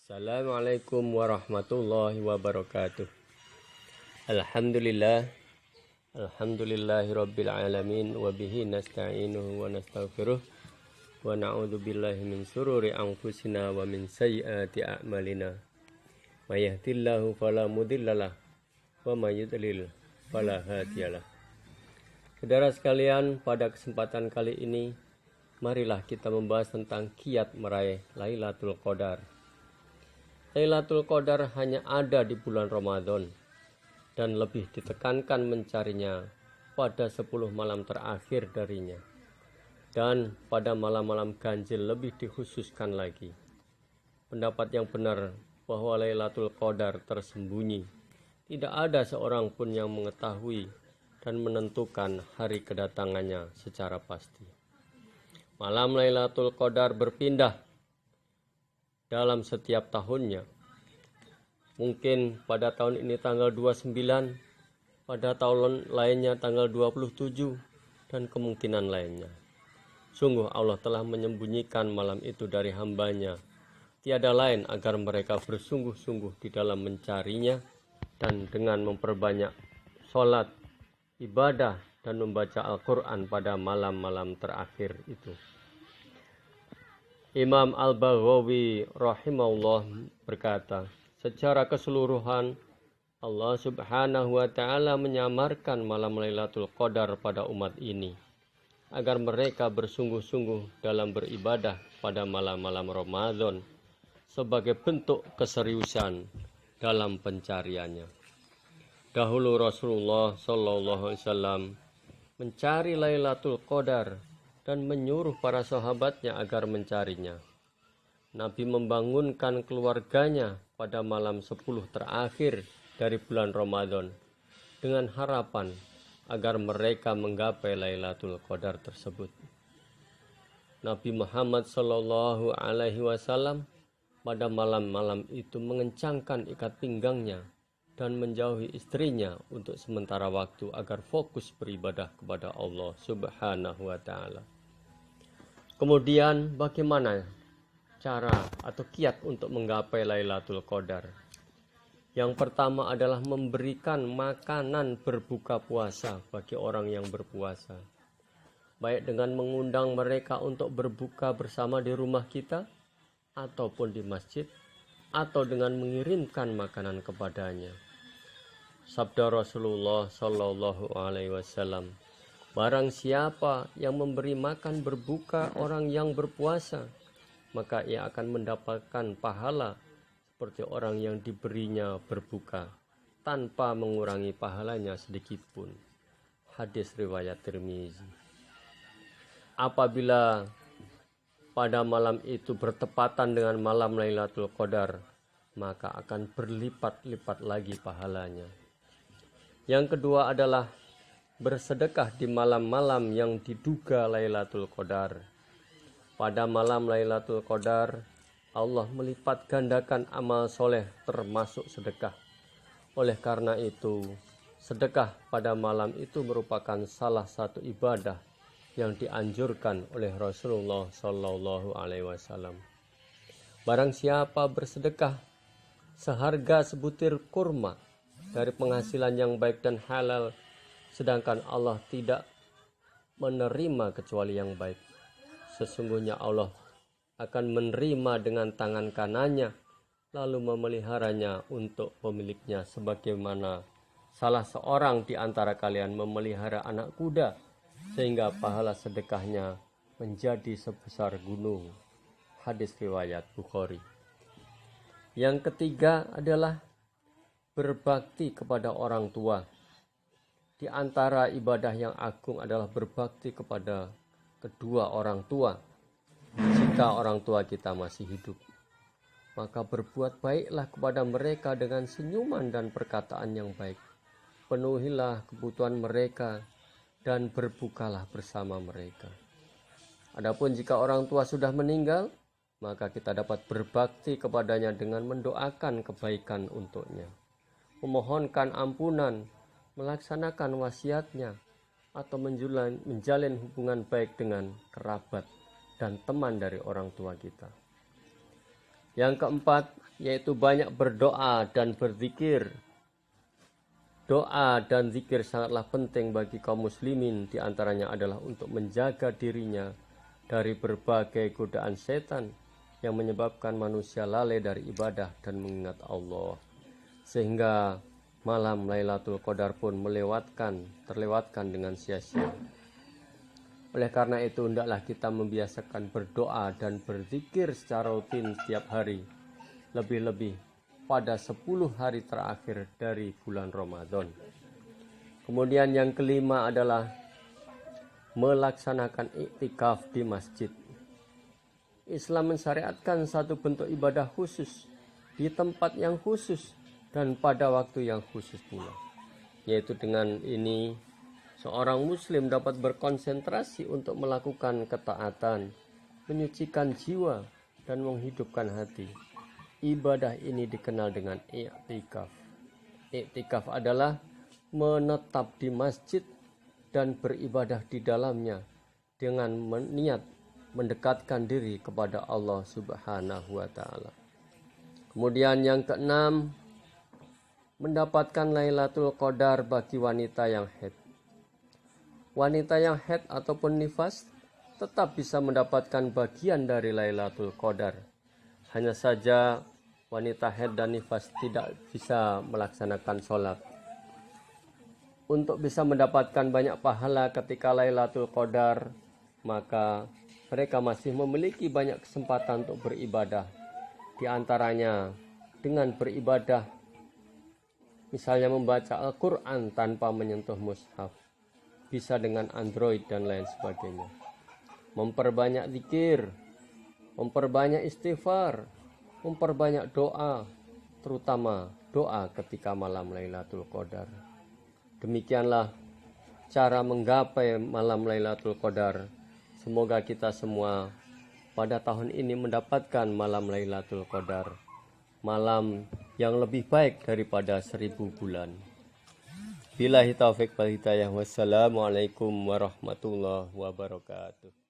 Assalamualaikum warahmatullahi wabarakatuh. Alhamdulillah, alhamdulillahi alamin, wa bihi nasta'inuhu wa nastaghfiruh, wa na'udzu billahi min sururi anfusina wa min sayyiati a'malina. May yahdihillahu fala mudhillalah wa may yudlil fala hadiyalah. Saudara sekalian, pada kesempatan kali ini marilah kita membahas tentang kiat meraih Lailatul Qadar. Lailatul Qadar hanya ada di bulan Ramadan dan lebih ditekankan mencarinya pada 10 malam terakhir darinya. Dan pada malam-malam ganjil lebih dikhususkan lagi. Pendapat yang benar bahwa Lailatul Qadar tersembunyi. Tidak ada seorang pun yang mengetahui dan menentukan hari kedatangannya secara pasti. Malam Lailatul Qadar berpindah dalam setiap tahunnya. Mungkin pada tahun ini tanggal 29, pada tahun lainnya tanggal 27, dan kemungkinan lainnya. Sungguh Allah telah menyembunyikan malam itu dari hambanya. Tiada lain agar mereka bersungguh-sungguh di dalam mencarinya dan dengan memperbanyak sholat, ibadah, dan membaca Al-Quran pada malam-malam terakhir itu. Imam Al-Baghawi rahimahullah berkata, secara keseluruhan Allah subhanahu wa ta'ala menyamarkan malam Lailatul Qadar pada umat ini agar mereka bersungguh-sungguh dalam beribadah pada malam-malam Ramadan sebagai bentuk keseriusan dalam pencariannya. Dahulu Rasulullah SAW mencari Lailatul Qadar dan menyuruh para sahabatnya agar mencarinya. Nabi membangunkan keluarganya pada malam 10 terakhir dari bulan Ramadan dengan harapan agar mereka menggapai Lailatul Qadar tersebut. Nabi Muhammad SAW pada malam-malam itu mengencangkan ikat pinggangnya dan menjauhi istrinya untuk sementara waktu agar fokus beribadah kepada Allah Subhanahu wa ta'ala. Kemudian bagaimana cara atau kiat untuk menggapai Lailatul Qadar? Yang pertama adalah memberikan makanan berbuka puasa bagi orang yang berpuasa. Baik dengan mengundang mereka untuk berbuka bersama di rumah kita ataupun di masjid, atau dengan mengirimkan makanan kepadanya. Sabda Rasulullah SAW, barang siapa yang memberi makan berbuka orang yang berpuasa, maka ia akan mendapatkan pahala seperti orang yang diberinya berbuka tanpa mengurangi pahalanya sedikit pun. Hadis riwayat Tirmizi. Apabila pada malam itu bertepatan dengan malam Lailatul Qadar, maka akan berlipat-lipat lagi pahalanya. Yang kedua adalah bersedekah di malam-malam yang diduga Lailatul Qadar. Pada malam Lailatul Qadar, Allah melipat gandakan amal soleh termasuk sedekah. Oleh karena itu, sedekah pada malam itu merupakan salah satu ibadah yang dianjurkan oleh Rasulullah SAW. Barang siapa bersedekah seharga sebutir kurma dari penghasilan yang baik dan halal, sedangkan Allah tidak menerima kecuali yang baik, sesungguhnya Allah akan menerima dengan tangan kanannya lalu memeliharanya untuk pemiliknya, sebagaimana salah seorang di antara kalian memelihara anak kuda sehingga pahala sedekahnya menjadi sebesar gunung. Hadis riwayat Bukhari. Yang ketiga adalah berbakti kepada orang tua. Di antara ibadah yang agung adalah berbakti kepada kedua orang tua. Jika orang tua kita masih hidup, maka berbuat baiklah kepada mereka dengan senyuman dan perkataan yang baik. Penuhilah kebutuhan mereka dan berbukalah bersama mereka. Adapun jika orang tua sudah meninggal, maka kita dapat berbakti kepadanya dengan mendoakan kebaikan untuknya, memohonkan ampunan, melaksanakan wasiatnya, atau menjalin hubungan baik dengan kerabat dan teman dari orang tua kita. Yang keempat yaitu banyak berdoa dan berzikir. Doa dan zikir sangatlah penting bagi kaum muslimin, di antaranya adalah untuk menjaga dirinya dari berbagai godaan setan yang menyebabkan manusia lalai dari ibadah dan mengingat Allah. Sehingga malam Lailatul Qadar pun terlewatkan dengan sia-sia. Oleh karena itu, hendaklah kita membiasakan berdoa dan berzikir secara rutin setiap hari, lebih-lebih pada 10 hari terakhir dari bulan Ramadan. Kemudian yang kelima adalah melaksanakan iktikaf di masjid. Islam mensyariatkan satu bentuk ibadah khusus di tempat yang khusus dan pada waktu yang khusus pula. Yaitu dengan ini seorang muslim dapat berkonsentrasi untuk melakukan ketaatan, menyucikan jiwa dan menghidupkan hati. Ibadah ini dikenal dengan iktikaf. Iktikaf adalah menetap di masjid dan beribadah di dalamnya dengan niat mendekatkan diri kepada Allah Subhanahu wa taala. Kemudian yang keenam, mendapatkan Lailatul Qadar bagi wanita yang haid. Wanita yang haid ataupun nifas tetap bisa mendapatkan bagian dari Lailatul Qadar. Hanya saja wanita haid dan nifas tidak bisa melaksanakan sholat. Untuk bisa mendapatkan banyak pahala ketika Lailatul Qadar, maka mereka masih memiliki banyak kesempatan untuk beribadah. Di antaranya dengan beribadah, misalnya membaca Al-Quran tanpa menyentuh mushaf, bisa dengan Android dan lain sebagainya. Memperbanyak zikir, memperbanyak istighfar, memperbanyak doa, terutama doa ketika malam Lailatul Qadar. Demikianlah cara menggapai malam Lailatul Qadar. Semoga kita semua pada tahun ini mendapatkan malam Lailatul Qadar, malam yang lebih baik daripada 1000 bulan. Billahi taufik wal hidayah. Wassalamualaikum warahmatullahi wabarakatuh.